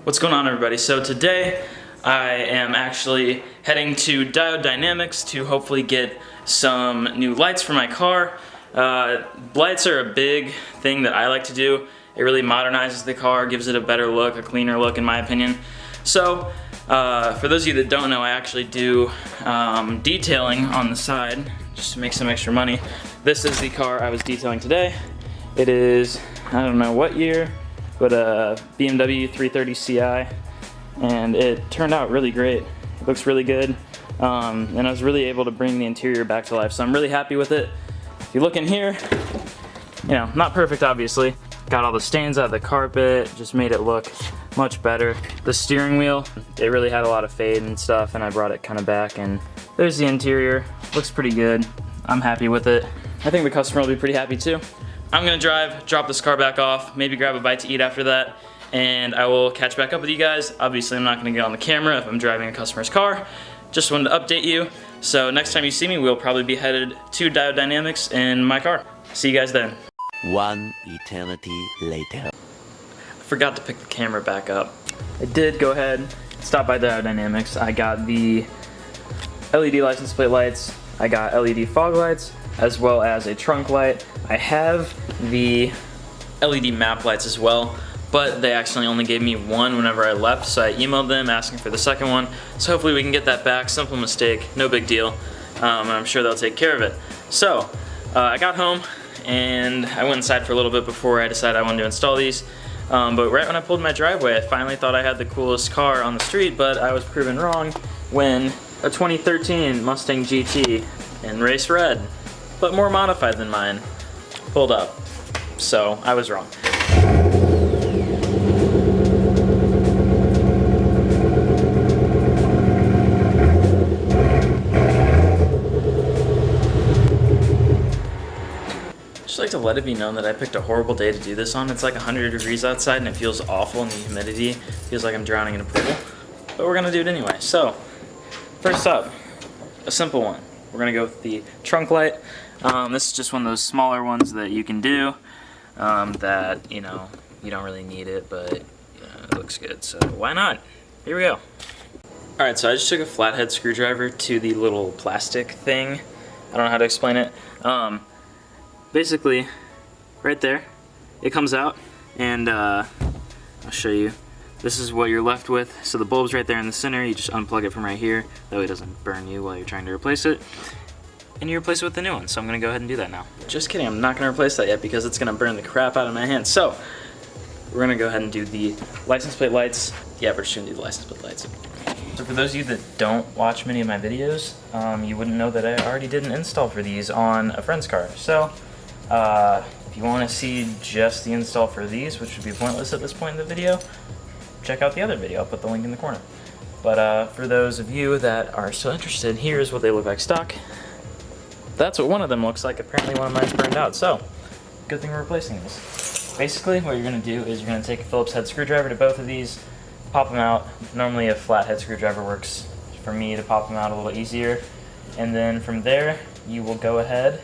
What's going on, everybody? So today I am actually heading to Diode Dynamics to hopefully get some new lights for my car. Lights are a big thing that I like to do. It really modernizes the car, gives it a better look, a cleaner look in my opinion. So for those of you that don't know, I actually do detailing on the side just to make some extra money. This is the car I was detailing today. It is, I don't know what year, but a BMW 330 Ci, and it turned out really great. It looks really good, and I was really able to bring the interior back to life, so I'm really happy with it. If you look in here, you know, not perfect obviously. Got all the stains out of the carpet, just made it look much better. The steering wheel, it really had a lot of fade and stuff, and I brought it kind of back, and there's the interior. Looks pretty good. I'm happy with it. I think the customer will be pretty happy too. I'm gonna drive, drop this car back off, maybe grab a bite to eat after that, and I will catch back up with you guys. Obviously, I'm not gonna get on the camera if I'm driving a customer's car. Just wanted to update you. So next time you see me, we'll probably be headed to Diode Dynamics in my car. See you guys then. One eternity later. I forgot to pick the camera back up. I did go ahead, stop by Diode Dynamics. I got the LED license plate lights, I got LED fog lights, as well as a trunk light. I have the LED map lights as well, but they actually only gave me one whenever I left, so I emailed them asking for the second one. So hopefully we can get that back. Simple mistake, no big deal, and I'm sure they'll take care of it. So I got home and I went inside for a little bit before I decided I wanted to install these. But right when I pulled my driveway, I finally thought I had the coolest car on the street, but I was proven wrong when a 2013 Mustang GT in race red, but more modified than mine, pulled up. So I was wrong. Just like to let it be known that I picked a horrible day to do this on. It's like 100 degrees outside and it feels awful in the humidity. It feels like I'm drowning in a pool. But we're gonna do it anyway. So, first up, a simple one. We're gonna go with the trunk light. This is just one of those smaller ones that you can do that, you know, you don't really need it, but it looks good, so why not? Here we go. Alright, so I just took a flathead screwdriver to the little plastic thing. I don't know how to explain it. Basically, right there, it comes out, and I'll show you. This is what you're left with. So the bulb's right there in the center. You just unplug it from right here. That way it doesn't burn you while you're trying to replace it. And you replace it with the new one. So I'm gonna go ahead and do that now. Just kidding, I'm not gonna replace that yet because it's gonna burn the crap out of my hands. So we're gonna go ahead and do the license plate lights. Yeah, we're just gonna do the license plate lights. So for those of you that don't watch many of my videos, you wouldn't know that I already did an install for these on a friend's car. So if you want to see just the install for these, which would be pointless at this point in the video, check out the other video. I'll put the link in the corner. But for those of you that are still interested, here's what they look like stock. That's what one of them looks like. Apparently one of mine's burned out, so good thing we're replacing these. Basically what you're going to do is you're going to take a Phillips head screwdriver to both of these, pop them out. Normally a flathead screwdriver works for me to pop them out a little easier. And then from there you will go ahead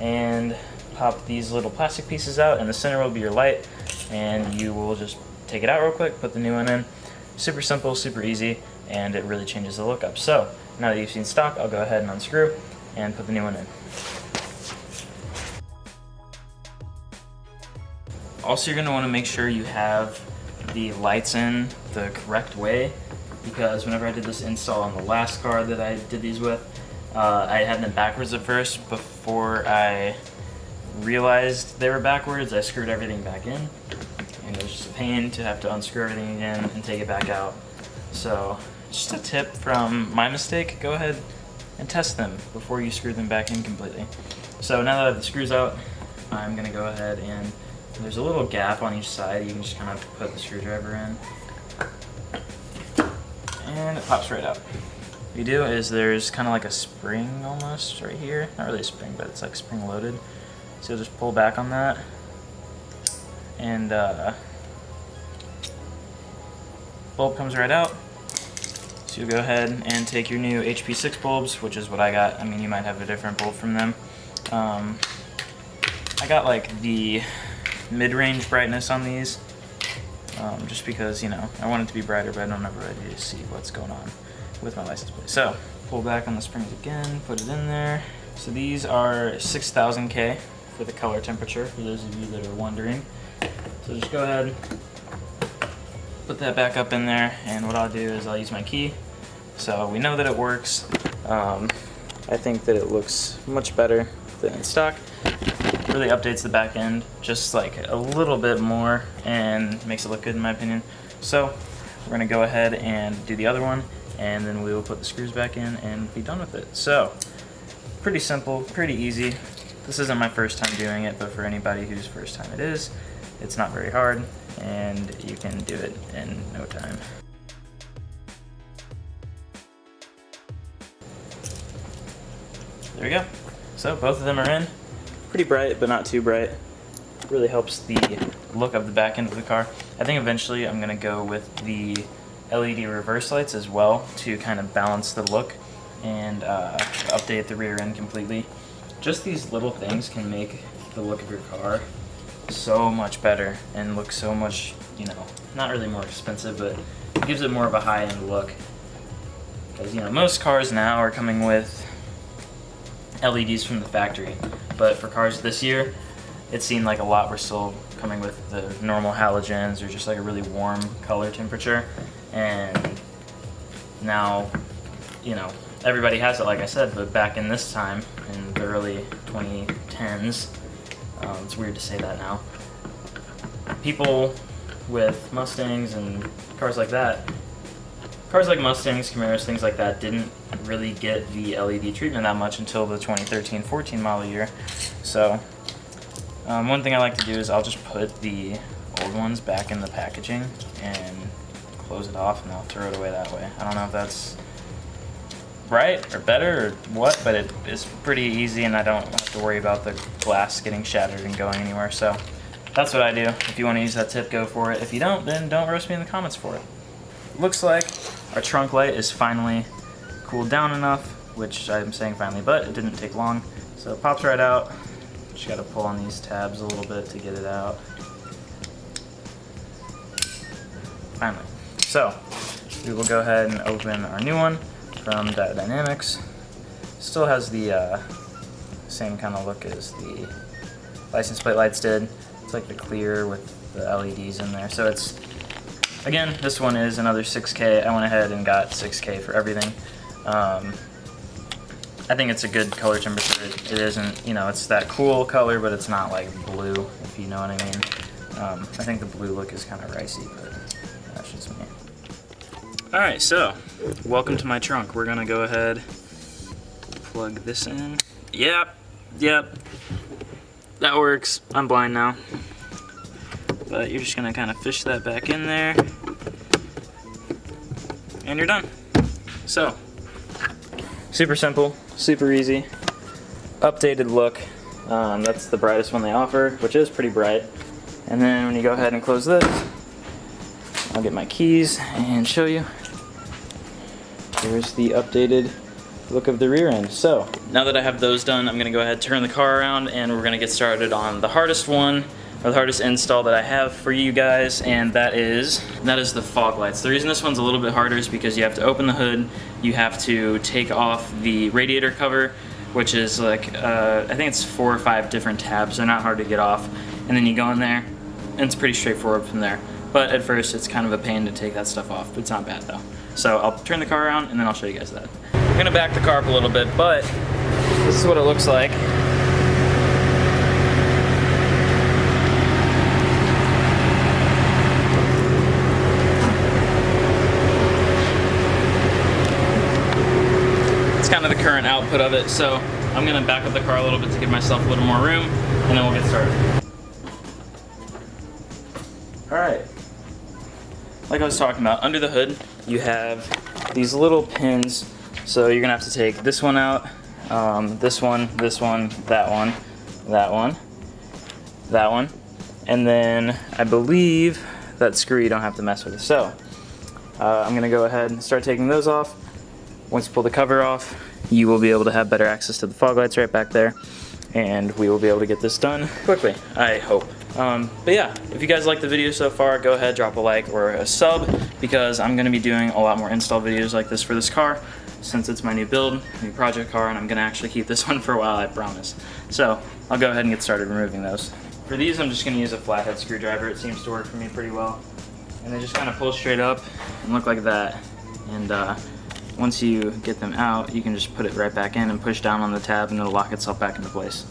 and pop these little plastic pieces out, and the center will be your light, and you will just take it out real quick, put the new one in. Super simple, super easy, and it really changes the look up. So now that you've seen stock, I'll go ahead and unscrew and put the new one in. Also, you're going to want to make sure you have the lights in the correct way, because whenever I did this install on the last car that I did these with, I had them backwards at first. Before I realized they were backwards, I screwed everything back in, and it was just a pain to have to unscrew everything again and take it back out. So just a tip from my mistake, go ahead and test them before you screw them back in completely. So now that I have the screws out, I'm going to go ahead and there's a little gap on each side. You can just kind of put the screwdriver in and it pops right out. What you do is there's kind of like a spring almost right here. Not really a spring, but it's like spring loaded. So you'll just pull back on that, and bulb comes right out. So you'll go ahead and take your new HP6 bulbs, which is what I got. I mean, you might have a different bulb from them. I got like the mid-range brightness on these, just because, you know, I want it to be brighter, but I'm never ready to see what's going on with my license plate. So, pull back on the springs again, put it in there. So these are 6000 K for the color temperature, for those of you that are wondering. So just go ahead, put that back up in there, and what I'll do is I'll use my key. So we know that it works. I think that it looks much better than in stock. Really updates the back end just like a little bit more and makes it look good in my opinion. So we're gonna go ahead and do the other one, and then we will put the screws back in and be done with it. So pretty simple, pretty easy. This isn't my first time doing it, but for anybody whose first time it is, it's not very hard and you can do it in no time. There we go. So both of them are in. Pretty bright, but not too bright. Really helps the look of the back end of the car. I think eventually I'm gonna go with the LED reverse lights as well to kind of balance the look and update the rear end completely. Just these little things can make the look of your car so much better and look so much, you know, not really more expensive, but it gives it more of a high-end look. Because, you know, most cars now are coming with LEDs from the factory, but for cars this year, it seemed like a lot were still coming with the normal halogens or just like a really warm color temperature. And now, you know, everybody has it, like I said, but back in this time, in the early 2010s, it's weird to say that now, people with Mustangs and cars like that, cars like Mustangs, Camaros, things like that, didn't really get the LED treatment that much until the 2013-14 model year. So one thing I like to do is I'll just put the old ones back in the packaging and close it off, and I'll throw it away that way. I don't know if that's right or better or what, but it is pretty easy and I don't have to worry about the glass getting shattered and going anywhere. So that's what I do. If you want to use that tip, go for it. If you don't, then don't roast me in the comments for it. Looks like our trunk light is finally cooled down enough, which I'm saying finally, but it didn't take long. So it pops right out. Just gotta pull on these tabs a little bit to get it out. Finally. So we will go ahead and open our new one from Dynamics. Still has the same kind of look as the license plate lights did. It's like the clear with the LEDs in there. So it's, again, this one is another 6K. I went ahead and got 6K for everything. I think it's a good color temperature. It isn't, you know, it's that cool color, but it's not like blue, if you know what I mean. I think the blue look is kind of ricey, but that's just me. Alright, so, welcome to my trunk. We're gonna go ahead, plug this in. Yep, that works. I'm blind now. But you're just gonna kind of fish that back in there, and you're done. So, super simple, super easy, updated look. That's the brightest one they offer, which is pretty bright. And then when you go ahead and close this, I'll get my keys and show you. Here's the updated look of the rear end. So now that I have those done, I'm gonna go ahead and turn the car around and we're gonna get started on the hardest one, or the hardest install that I have for you guys, and that is the fog lights. The reason this one's a little bit harder is because you have to open the hood, you have to take off the radiator cover, which is like, I think it's 4 or 5 different tabs. They're not hard to get off. And then you go in there, and it's pretty straightforward from there. But at first, it's kind of a pain to take that stuff off. It's not bad though. So I'll turn the car around, and then I'll show you guys that. I'm gonna back the car up a little bit, but this is what it looks like. It's kind of the current output of it, so I'm gonna back up the car a little bit to give myself a little more room, and then we'll get started. Alright, like I was talking about, under the hood you have these little pins, so you're gonna have to take this one out, this one, that one, and then I believe that screw you don't have to mess with. So I'm gonna go ahead and start taking those off. Once you pull the cover off, you will be able to have better access to the fog lights right back there, and we will be able to get this done quickly, I hope. But yeah, if you guys like the video so far, go ahead, drop a like or a sub, because I'm gonna be doing a lot more install videos like this for this car, since it's my new build, new project car, and I'm gonna actually keep this one for a while, I promise. So I'll go ahead and get started removing those. For these, I'm just gonna use a flathead screwdriver. It seems to work for me pretty well. And they just kind of pull straight up and look like that. And once you get them out, you can just put it right back in and push down on the tab and it'll lock itself back into place.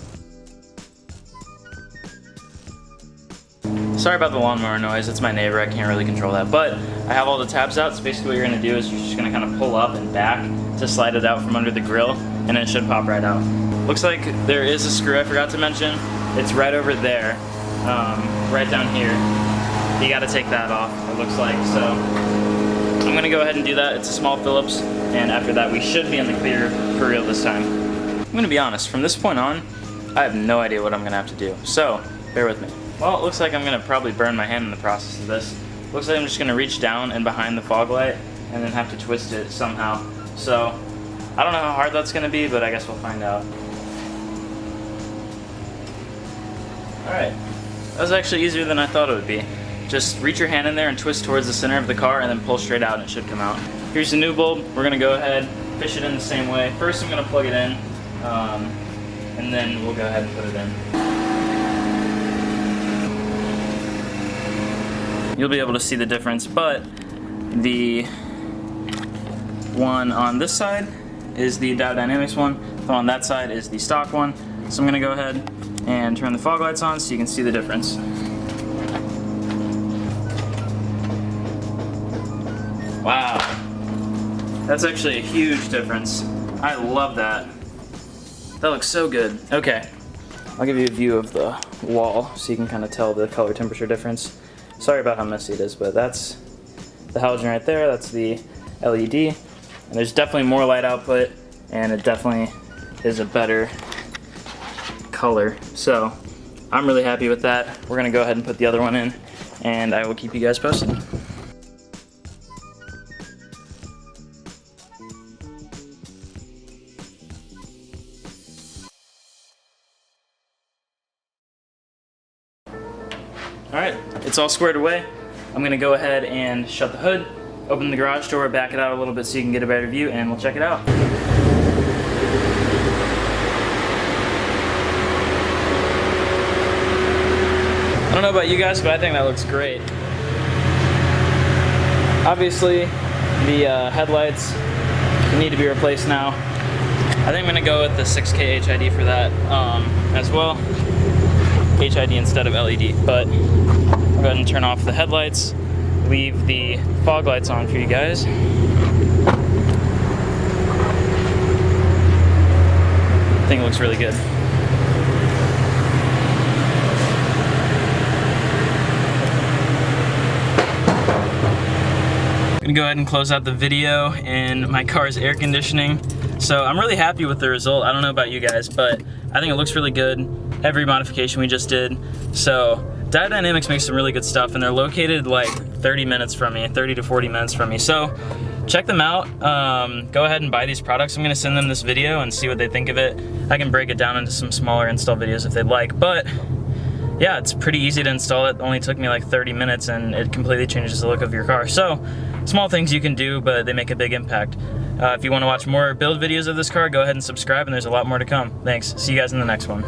Sorry about the lawnmower noise, it's my neighbor, I can't really control that. But I have all the tabs out, so basically what you're gonna do is you're just gonna kind of pull up and back to slide it out from under the grill, and it should pop right out. Looks like there is a screw I forgot to mention. It's right over there, right down here. You gotta take that off, it looks like, so I'm gonna go ahead and do that. It's a small Phillips, and after that we should be in the clear for real this time. I'm gonna be honest, from this point on, I have no idea what I'm gonna have to do, so bear with me. Well, it looks like I'm gonna probably burn my hand in the process of this. Looks like I'm just gonna reach down and behind the fog light and then have to twist it somehow. So, I don't know how hard that's gonna be, but I guess we'll find out. Alright, that was actually easier than I thought it would be. Just reach your hand in there and twist towards the center of the car and then pull straight out and it should come out. Here's the new bulb. We're gonna go ahead, fish it in the same way. First I'm gonna plug it in, and then we'll go ahead and put it in. You'll be able to see the difference, but the one on this side is the Dow Dynamics one, the one on that side is the stock one. So I'm gonna go ahead and turn the fog lights on so you can see the difference. Wow, that's actually a huge difference. I love that. That looks so good. Okay, I'll give you a view of the wall so you can kind of tell the color temperature difference. Sorry about how messy it is, but that's the halogen right there, that's the LED. And there's definitely more light output, and it definitely is a better color. So I'm really happy with that. We're gonna go ahead and put the other one in, and I will keep you guys posted. Alright, it's all squared away. I'm gonna go ahead and shut the hood, open the garage door, back it out a little bit so you can get a better view, and we'll check it out. I don't know about you guys, but I think that looks great. Obviously, the headlights need to be replaced now. I think I'm gonna go with the 6K HID for that as well. HID instead of LED, but I'll go ahead and turn off the headlights, leave the fog lights on for you guys. I think it looks really good. I'm gonna go ahead and close out the video in my car's air conditioning. So I'm really happy with the result. I don't know about you guys, but I think it looks really good. Every modification we just did. So Dow Dynamics makes some really good stuff, and they're located like 30 minutes from me, 30 to 40 minutes from me. So check them out. Go ahead and buy these products. I'm gonna send them this video and see what they think of it. I can break it down into some smaller install videos if they'd like, but yeah, it's pretty easy to install. It only took me like 30 minutes and it completely changes the look of your car. So small things you can do, but they make a big impact. If you want to watch more build videos of this car, go ahead and subscribe, and there's a lot more to come. Thanks. See you guys in the next one.